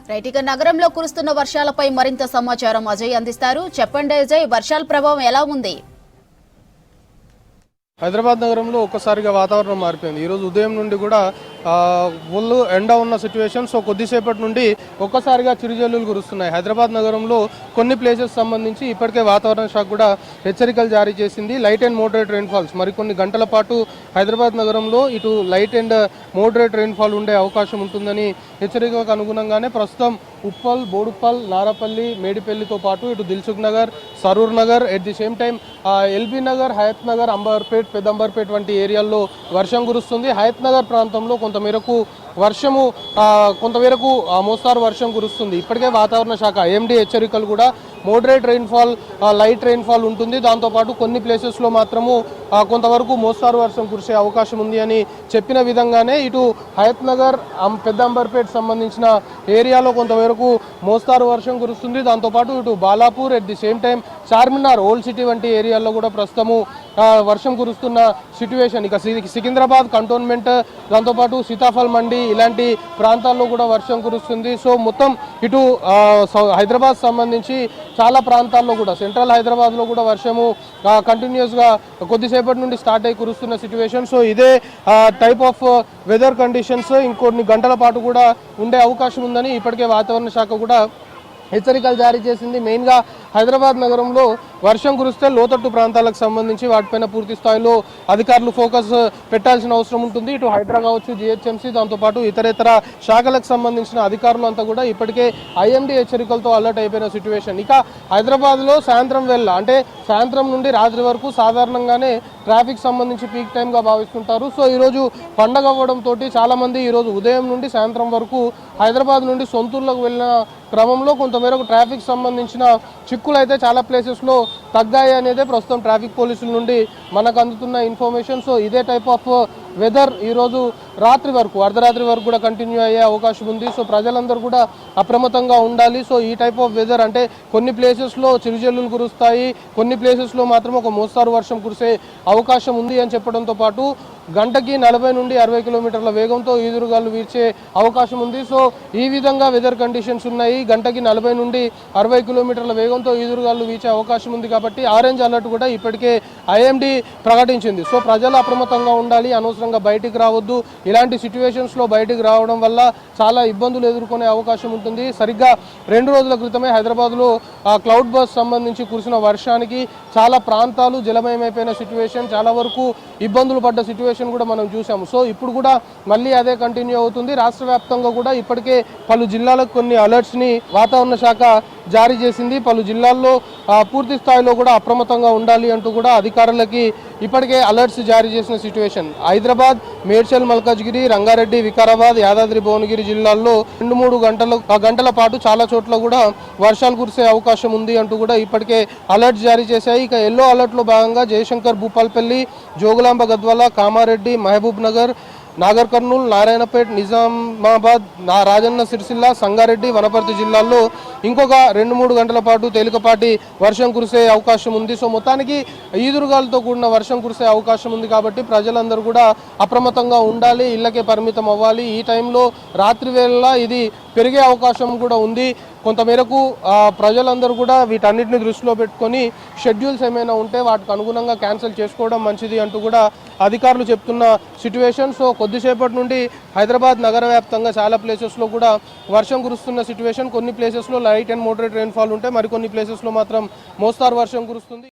Right, ఇక నగరంలో కురుస్తున్న వర్షాలపై మరింత సమాచారం అజయ్ అందిస్తారు. చెప్పండి అజయ్, వర్షాల ప్రభావం ఎలా ఉంది? హైదరాబాద్ నగరంలో ఒక్కసారిగా వాతావరణం మారిపోయింది. ఈరోజు ఉదయం నుండి కూడా ఫుల్ ఎండ ఉన్న సిచ్యువేషన్. సో కొద్దిసేపటి నుండి ఒక్కసారిగా చిరుజల్లులు కురుస్తున్నాయి. హైదరాబాద్ నగరంలో కొన్ని ప్లేసెస్ సంబంధించి ఇప్పటికే వాతావరణ శాఖ కూడా హెచ్చరికలు జారీ చేసింది. లైట్ అండ్ మోడరేట్ రెయిన్ఫాల్స్ మరికొన్ని గంటల పాటు హైదరాబాద్ నగరంలో ఇటు లైట్ అండ్ మోడరేట్ రెయిన్ఫాల్ ఉండే అవకాశం ఉంటుందని హెచ్చరికలకు అనుగుణంగానే ప్రస్తుతం ఉప్పల్, బోడుప్పల్, నారపల్లి, మేడిపల్లితో పాటు ఇటు Dilsukh Nagar, Saroor Nagar, at the same time LB Nagar, Hayath Nagar, Amberpet, Peddamberpet వంటి ఏరియాల్లో వర్షం కురుస్తుంది. హయత్ నగర్ ప్రాంతంలో కొంతమేరకు మోస్తారు వర్షం కురుస్తుంది. ఇప్పటికే వాతావరణ శాఖ ఐఎండీ హెచ్చరికలు కూడా మోడరేట్ రెయిన్ఫాల్, లైట్ రెయిన్ఫాల్ ఉంటుంది. దాంతోపాటు కొన్ని ప్లేసెస్లో మాత్రము కొంతవరకు మోస్తారు వర్షం కురిసే అవకాశం ఉంది అని చెప్పిన విధంగానే ఇటు హయత్ నగర్, పెద్దంబర్పేట్ సంబంధించిన ఏరియాలో కొంతవరకు మోస్తారు వర్షం కురుస్తుంది. దాంతోపాటు ఇటు Balapur, at the same time Charminar, old city వంటి ఏరియాల్లో కూడా ప్రస్తుతము వర్షం కురుస్తున్న సిట్యువేషన్. ఇక సికింద్రాబాద్ కంటోన్మెంట్, దాంతోపాటు సీతాఫల్ మండి ఇలాంటి ప్రాంతాల్లో కూడా వర్షం కురుస్తుంది. సో మొత్తం ఇటు హైదరాబాద్ సంబంధించి చాలా ప్రాంతాల్లో కూడా, సెంట్రల్ హైదరాబాద్లో కూడా వర్షము కంటిన్యూస్గా కొద్దిసేపటి నుండి స్టార్ట్ అయి కురుస్తున్న సిట్యువేషన్. సో ఇదే టైప్ ఆఫ్ వెదర్ కండిషన్స్ ఇంకొన్ని గంటల పాటు కూడా ఉండే అవకాశం ఉందని ఇప్పటికే వాతావరణ శాఖ కూడా హెచ్చరికలు జారీ చేసింది. మెయిన్గా హైదరాబాద్ నగరంలో వర్షం కురిస్తే లోతట్టు ప్రాంతాలకు సంబంధించి వాటిపైన పూర్తి స్థాయిలో అధికారులు ఫోకస్ పెట్టాల్సిన అవసరం ఉంటుంది. ఇటు హైడ్రా కావచ్చు, జిహెచ్ఎంసీ, దాంతోపాటు ఇతరేతర శాఖలకు సంబంధించిన అధికారులు అంతా కూడా ఇప్పటికే ఐఎండీ హెచ్చరికలతో అలర్ట్ అయిపోయిన సిచ్యువేషన్. ఇక హైదరాబాద్లో సాయంత్రం వేళ, అంటే సాయంత్రం నుండి రాత్రి వరకు సాధారణంగానే ట్రాఫిక్ సంబంధించి పీక్ టైంగా భావిస్తుంటారు. సో ఈరోజు పండగ అవ్వడంతో చాలామంది ఈరోజు ఉదయం నుండి సాయంత్రం వరకు హైదరాబాద్ నుండి సొంతూరులోకి వెళ్ళిన క్రమంలో కొంతమేరకు ట్రాఫిక్ సంబంధించిన చిక్కులు అయితే చాలా ప్లేసెస్లో తగ్గాయి అనేదే ప్రస్తుతం ట్రాఫిక్ పోలీసుల నుండి మనకు అందుతున్న ఇన్ఫర్మేషన్. సో ఇదే టైప్ ఆఫ్ వెదర్ ఈరోజు రాత్రి వరకు, అర్ధరాత్రి వరకు కూడా కంటిన్యూ అయ్యే అవకాశం ఉంది. సో ప్రజలందరూ కూడా అప్రమత్తంగా ఉండాలి. సో ఈ టైప్ ఆఫ్ వెదర్ అంటే కొన్ని ప్లేసెస్లో చిరుజల్లులు కురుస్తాయి, కొన్ని ప్లేసెస్లో మాత్రం ఒక మోస్తారు వర్షం కురిసే అవకాశం ఉంది అని చెప్పడంతో పాటు గంటకి 40 నుండి 60 కిలోమీటర్ల వేగంతో ఈదురుగాలు వీచే అవకాశం ఉంది. సో ఈ విధంగా వెదర్ కండిషన్స్ ఉన్నాయి. గంటకి 40 నుండి 60 కిలోమీటర్ల వేగంతో ఈదురుగాలు వీచే అవకాశం ఉంది కాబట్టి ఆరెంజ్ అలర్ట్ కూడా ఇప్పటికే ఐఎండీ ప్రకటించింది. సో ప్రజలు అప్రమత్తంగా ఉండాలి, అనవసరంగా బయటికి రావద్దు. ఇలాంటి సిచ్యువేషన్స్లో బయటికి రావడం వల్ల చాలా ఇబ్బందులు ఎదుర్కొనే అవకాశం ఉంటుంది. సరిగ్గా 2 రోజుల క్రితమే హైదరాబాద్లో క్లౌడ్ బర్స్ట్ సంబంధించి కురిసిన వర్షానికి చాలా ప్రాంతాలు జలమయమైపోయిన సిచ్యువేషన్, చాలా వరకు ఇబ్బందులు పడ్డ సిచ్యువేషన్ కూడా మనం చూసాము. సో ఇప్పుడు కూడా మళ్ళీ అదే కంటిన్యూ అవుతుంది. రాష్ట్ర వ్యాప్తంగా కూడా ఇప్పటికే పలు జిల్లాలకు కొన్ని అలర్ట్స్ని వాతావరణ శాఖ జారీ చేసింది. పలు జిల్లాల్లో పూర్తి స్థాయిలో కూడా అప్రమత్తంగా ఉండాలి అంటూ కూడా అధికారులకి ఇప్పటికే అలర్ట్స్ జారీ చేసిన సిచ్యువేషన్. హైదరాబాద్, మేడ్చల్, మల్కాజ్గిరి, రంగారెడ్డి, వికారాబాద్, యాదాద్రి భువనగిరి జిల్లాల్లో 2-3 గంటల పాటు చాలా చోట్ల కూడా వర్షాలు కురిసే అవకాశం ఉంది అంటూ కూడా ఇప్పటికే అలర్ట్స్ జారీ చేశాయి. ఇక ఎల్లో అలర్ట్లో భాగంగా జయశంకర్, భూపాల్పల్లి, జోగులాంబ, గద్వాల, కామారెడ్డి, మహబూబ్ నగర్, నాగర్ కర్నూల్, నారాయణపేట్, నిజామాబాద్, రాజన్న సిరిసిల్ల, సంగారెడ్డి, వనపర్తి జిల్లాల్లో ఇంకొక 2-3 గంటల పాటు తేలికపాటి వర్షం కురిసే అవకాశం ఉంది. సో మొత్తానికి ఈదురుగాలతో కూడిన వర్షం కురిసే అవకాశం ఉంది కాబట్టి ప్రజలందరూ కూడా అప్రమత్తంగా ఉండాలి, ఇళ్లకే పరిమితం అవ్వాలి. ఈ టైంలో రాత్రి వేళ ఇది పెరిగే అవకాశం కూడా ఉంది. కొంతమేరకు ప్రజలందరూ కూడా వీటన్నిటిని దృష్టిలో పెట్టుకొని షెడ్యూల్స్ ఏమైనా ఉంటే వాటికి అనుగుణంగా క్యాన్సిల్ చేసుకోవడం మంచిది అంటూ కూడా అధికారులు చెప్తున్న సిచ్యువేషన్. సో కొద్దిసేపటి నుండి హైదరాబాద్ నగర వ్యాప్తంగా చాలా ప్లేసెస్లో కూడా వర్షం కురుస్తున్న సిచ్యువేషన్. కొన్ని ప్లేసెస్లో లైట్ అండ్ మోడరేట్ రెయిన్ఫాల్ ఉంటే మరికొన్ని ప్లేసెస్లో మాత్రం మోస్తారు వర్షం కురుస్తుంది.